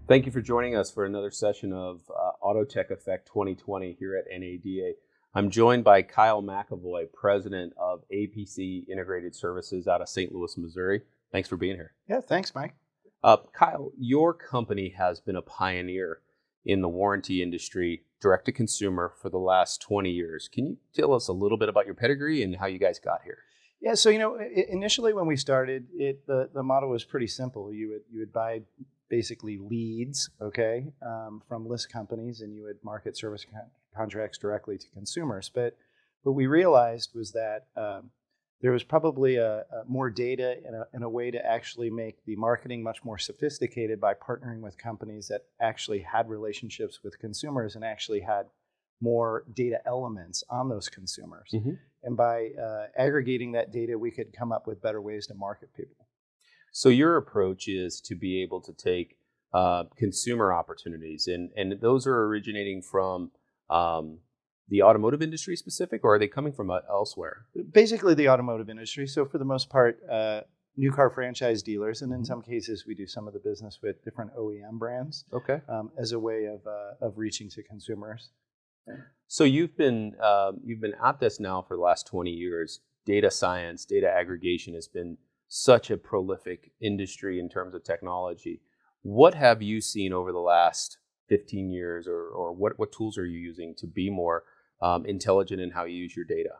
Thank you for joining us for another session of AutoTech Effect 2020 here at NADA. I'm joined by Kyle McEvoy, president of APC Integrated Services out of St. Louis, Missouri. Thanks for being here. Yeah, thanks, Mike. Kyle, your company has been a pioneer in the warranty industry, direct to consumer, for the last 20 years. Can you tell us a little bit about your pedigree and how you guys got here? Yeah, so initially when we started, the model was pretty simple. You would buy basically leads, okay, from list companies, and you would market service contracts directly to consumers. But what we realized was that there was probably a more data and a way to actually make the marketing much more sophisticated by partnering with companies that actually had relationships with consumers and actually had more data elements on those consumers. Mm-hmm. And by aggregating that data, we could come up with better ways to market people. So your approach is to be able to take consumer opportunities, and those are originating from the automotive industry specific, or are they coming from elsewhere? Basically the automotive industry. So for the most part, new car franchise dealers, and in some cases we do some of the business with different OEM brands. Okay. As a way of reaching to consumers. So you've been at this now for the last 20 years. Data science, data aggregation has been such a prolific industry in terms of technology. What have you seen over the last 15 years, or what tools are you using to be more intelligent in how you use your data?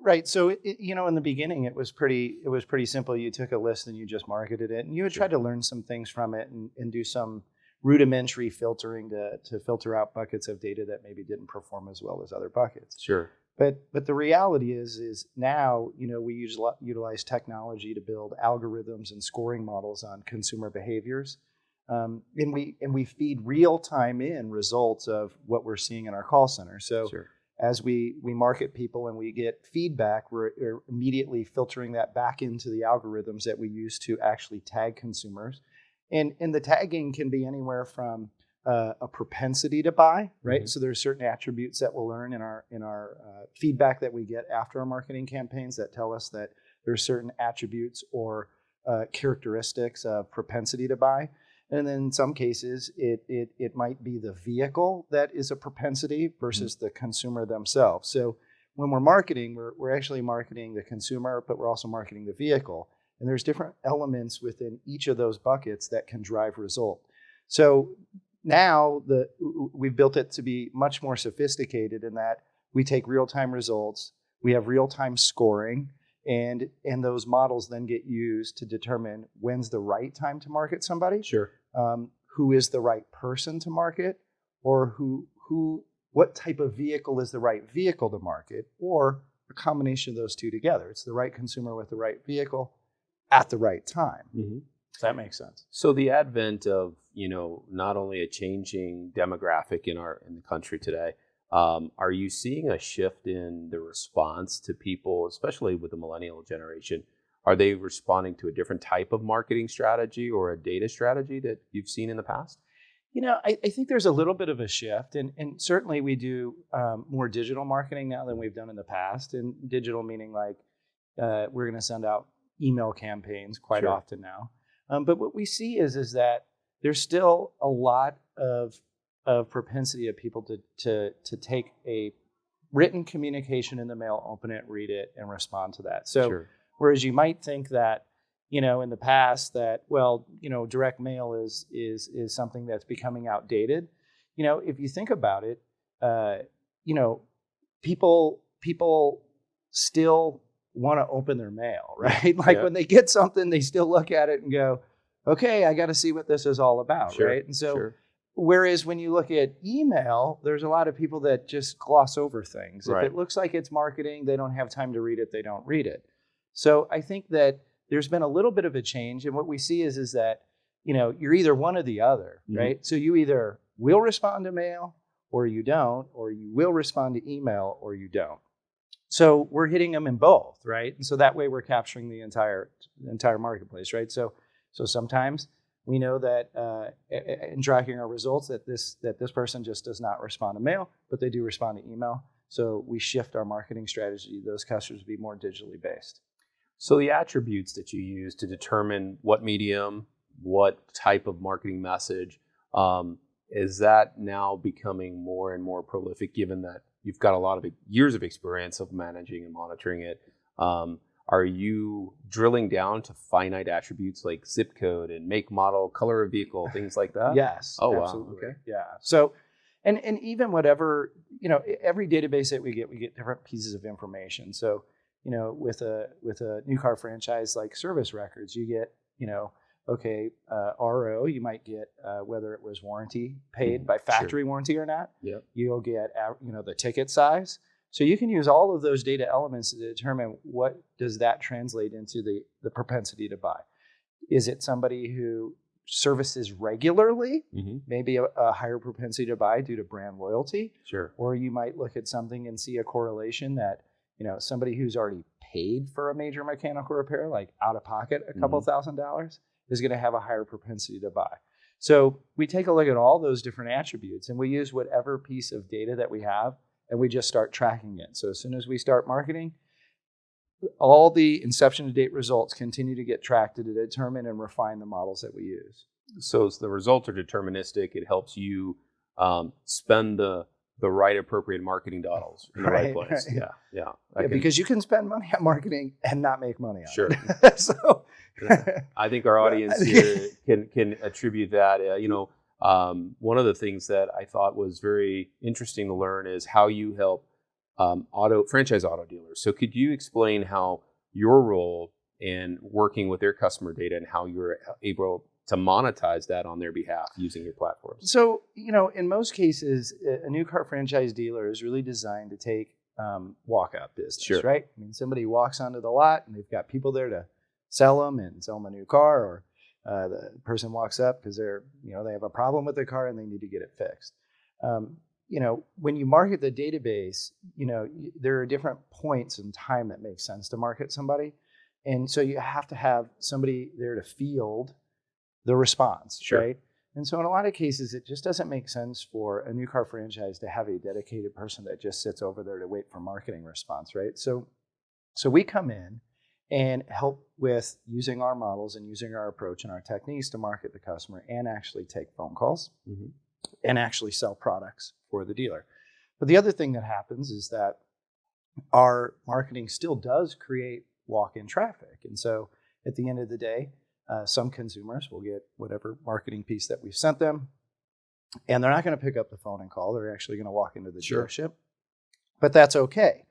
Right. So, in the beginning, it was pretty simple. You took a list and you just marketed it, and you would try to learn some things from it and do some rudimentary filtering to filter out buckets of data that maybe didn't perform as well as other buckets. Sure. But the reality is now, we utilize technology to build algorithms and scoring models on consumer behaviors. And we feed real time in results of what we're seeing in our call center. So sure. As we market people and we get feedback, we're immediately filtering that back into the algorithms that we use to actually tag consumers. And the tagging can be anywhere from a propensity to buy, right? Mm-hmm. So there's certain attributes that we'll learn in our feedback that we get after our marketing campaigns that tell us that there's certain attributes or characteristics of propensity to buy. And then in some cases, it might be the vehicle that is a propensity versus the consumer themselves. So when we're marketing, we're actually marketing the consumer, but we're also marketing the vehicle. And there's different elements within each of those buckets that can drive result. So now we've built it to be much more sophisticated in that we take real-time results, we have real-time scoring, and those models then get used to determine when's the right time to market somebody. Sure. Who is the right person to market, or what type of vehicle is the right vehicle to market, or a combination of those two together. It's the right consumer with the right vehicle at the right time. Mm-hmm. Does that make sense? So the advent of, not only a changing demographic in the country today, are you seeing a shift in the response to people, especially with the millennial generation? Are they responding to a different type of marketing strategy or a data strategy that you've seen in the past? I think there's a little bit of a shift, and certainly we do more digital marketing now than we've done in the past. And digital meaning like we're going to send out email campaigns quite sure. often now. But what we see is that there's still a lot of propensity of people to take a written communication in the mail, open it, read it, and respond to that. So sure. Whereas you might think that, in the past that, direct mail is something that's becoming outdated. If you think about it, people still want to open their mail, right? Like yeah. When they get something, they still look at it and go, okay, I got to see what this is all about, sure. Right? And so, sure. Whereas when you look at email, there's a lot of people that just gloss over things. Right. If it looks like it's marketing, they don't have time to read it, they don't read it. So I think that there's been a little bit of a change, and what we see is that, you're either one or the other, mm-hmm. right? So you either will respond to mail or you don't, or you will respond to email or you don't. So we're hitting them in both, right? And so that way we're capturing the entire marketplace, right? So sometimes we know that in tracking our results that this person just does not respond to mail, but they do respond to email. So we shift our marketing strategy to those customers to be more digitally based. So the attributes that you use to determine what medium what type of marketing message. Is that now becoming more and more prolific, given that you've got a lot of years of experience of managing and monitoring it? Are you drilling down to finite attributes like zip code and make, model, color of vehicle, things like that? Yes. Oh, absolutely. wow. Okay. Yeah. So, and even whatever, every database that we get different pieces of information. So, with a new car franchise like service records, you get, RO, you might get whether it was warranty paid by factory warranty or not. Yep. You'll get, the ticket size. So you can use all of those data elements to determine what does that translate into the propensity to buy. Is it somebody who services regularly, maybe a higher propensity to buy due to brand loyalty? Sure. Or you might look at something and see a correlation that, somebody who's already paid for a major mechanical repair, like out of pocket a couple $1,000s, is going to have a higher propensity to buy. So we take a look at all those different attributes and we use whatever piece of data that we have and we just start tracking it. So as soon as we start marketing, all the inception to date results continue to get tracked to determine and refine the models that we use. So the results are deterministic. It helps you spend the right appropriate marketing dollars in the right place. Right. Yeah. Because you can spend money on marketing and not make money on it. So I think our audience here can attribute that. One of the things that I thought was very interesting to learn is how you help franchise auto dealers. So could you explain how your role in working with their customer data and how you're able to monetize that on their behalf using your platforms? So, in most cases, a new car franchise dealer is really designed to take walk-up business, right? I mean, somebody walks onto the lot and they've got people there to sell them a new car, or the person walks up because they have a problem with the car and they need to get it fixed. When you market the database, there are different points in time that make sense to market somebody. And so you have to have somebody there to field the response, right? And so in a lot of cases, it just doesn't make sense for a new car franchise to have a dedicated person that just sits over there to wait for marketing response, right? So we come in and help with using our models and using our approach and our techniques to market the customer and actually take phone calls and actually sell products for the dealer. But the other thing that happens is that our marketing still does create walk-in traffic. And so at the end of the day, some consumers will get whatever marketing piece that we've sent them, and they're not going to pick up the phone and call. They're actually going to walk into the dealership. But that's okay,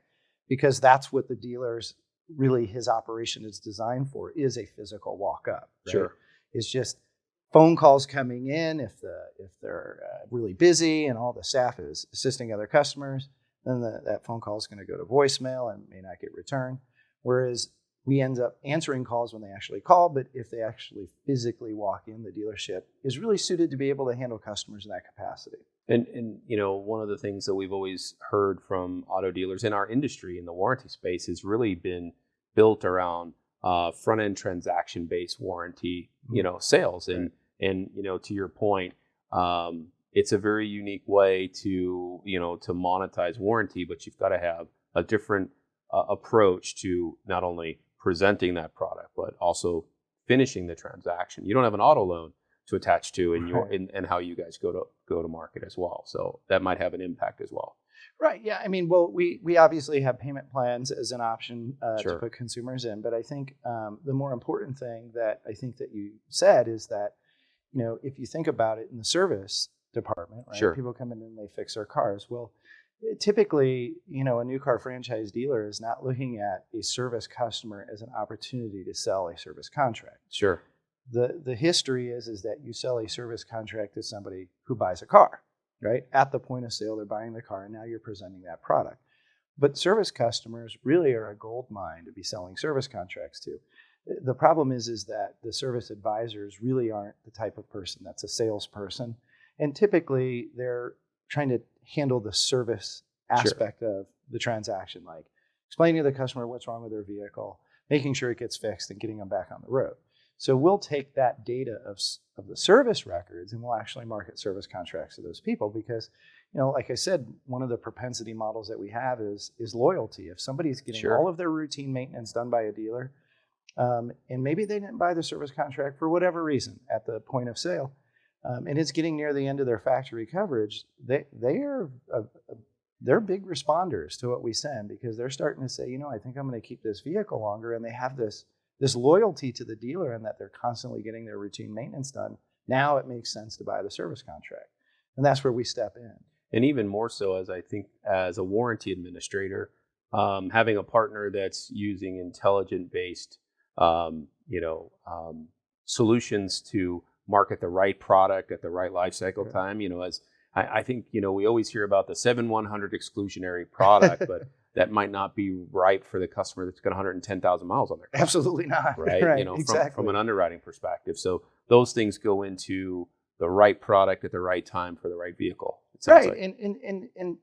because that's what the dealer's really his operation is designed for, is a physical walk-up. Right? It's just phone calls coming in if they're really busy and all the staff is assisting other customers, then that phone call is going to go to voicemail and may not get returned. Whereas we end up answering calls when they actually call, but if they actually physically walk in, the dealership is really suited to be able to handle customers in that capacity. And one of the things that we've always heard from auto dealers in our industry in the warranty space has really been built around front-end transaction-based warranty, sales. And to your point, it's a very unique way to monetize warranty, but you've got to have a different approach to not only presenting that product, but also finishing the transaction. You don't have an auto loan to attach to in your and how you guys go to market as well. So that might have an impact as well. Right. Yeah. I mean, well, we obviously have payment plans as an option to put consumers in, but I think the more important thing that I think that you said is that, if you think about it in the service department, right? People come in and they fix their cars. Well, typically, a new car franchise dealer is not looking at a service customer as an opportunity to sell a service contract. The history is that you sell a service contract to somebody who buys a car, right? At the point of sale, they're buying the car, and now you're presenting that product. But service customers really are a gold mine to be selling service contracts to. The problem is that the service advisors really aren't the type of person that's a salesperson, and typically they're trying to handle the service aspect of the transaction, like explaining to the customer what's wrong with their vehicle, making sure it gets fixed, and getting them back on the road. So we'll take that data of the service records and we'll actually market service contracts to those people because, like I said, one of the propensity models that we have is loyalty. If somebody's getting all of their routine maintenance done by a dealer, and maybe they didn't buy the service contract for whatever reason at the point of sale, and it's getting near the end of their factory coverage, they're big responders to what we send, because they're starting to say, I think I'm going to keep this vehicle longer, and they have this loyalty to the dealer, and that they're constantly getting their routine maintenance done. Now it makes sense to buy the service contract, and that's where we step in. And even more so, as I think, as a warranty administrator, having a partner that's using intelligent-based, solutions to market the right product at the right life cycle time. As I think, we always hear about the 7100 exclusionary product, but that might not be right for the customer that's got 110,000 miles on their car. Absolutely not. Right. Exactly. From an underwriting perspective. So those things go into the right product at the right time for the right vehicle. Right. Like. And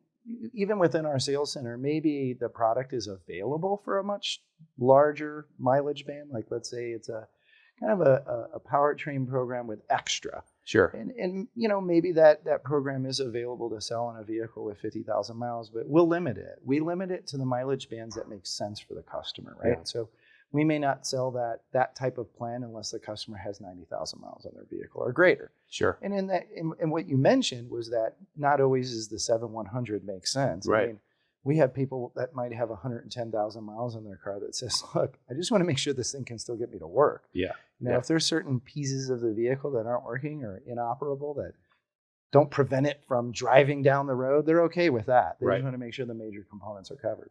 even within our sales center, maybe the product is available for a much larger mileage band. Like, let's say it's a kind of a powertrain program with extra. Sure. And maybe that program is available to sell on a vehicle with 50,000 miles, but we'll limit it. We limit it to the mileage bands that make sense for the customer, right? Yeah. So we may not sell that type of plan unless the customer has 90,000 miles on their vehicle or greater. Sure. And in what you mentioned was that not always is the 7100 make sense. Right. I mean, we have people that might have 110,000 miles on their car that says, look, I just want to make sure this thing can still get me to work. Yeah. If there's certain pieces of the vehicle that aren't working or inoperable that don't prevent it from driving down the road, they're okay with that. They just want to make sure the major components are covered.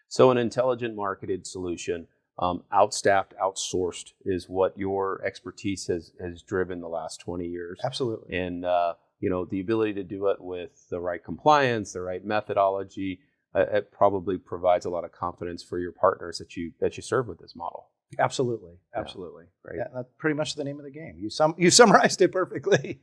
So an intelligent marketed solution, outstaffed, outsourced, is what your expertise has driven the last 20 years. Absolutely. And, the ability to do it with the right compliance, the right methodology, it probably provides a lot of confidence for your partners that you serve with this model. Absolutely. Yeah. Right. Yeah, that's pretty much the name of the game. You summarized it perfectly.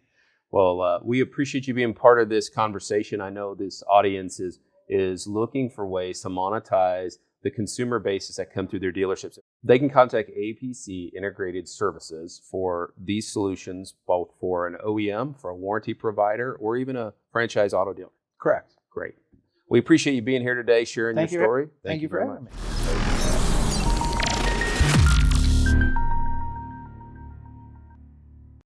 Well, we appreciate you being part of this conversation. I know this audience is looking for ways to monetize the consumer bases that come through their dealerships. They can contact APC Integrated Services for these solutions, both for an OEM, for a warranty provider, or even a franchise auto dealer. Correct. Great. We appreciate you being here today, sharing your story. Thank you for having me.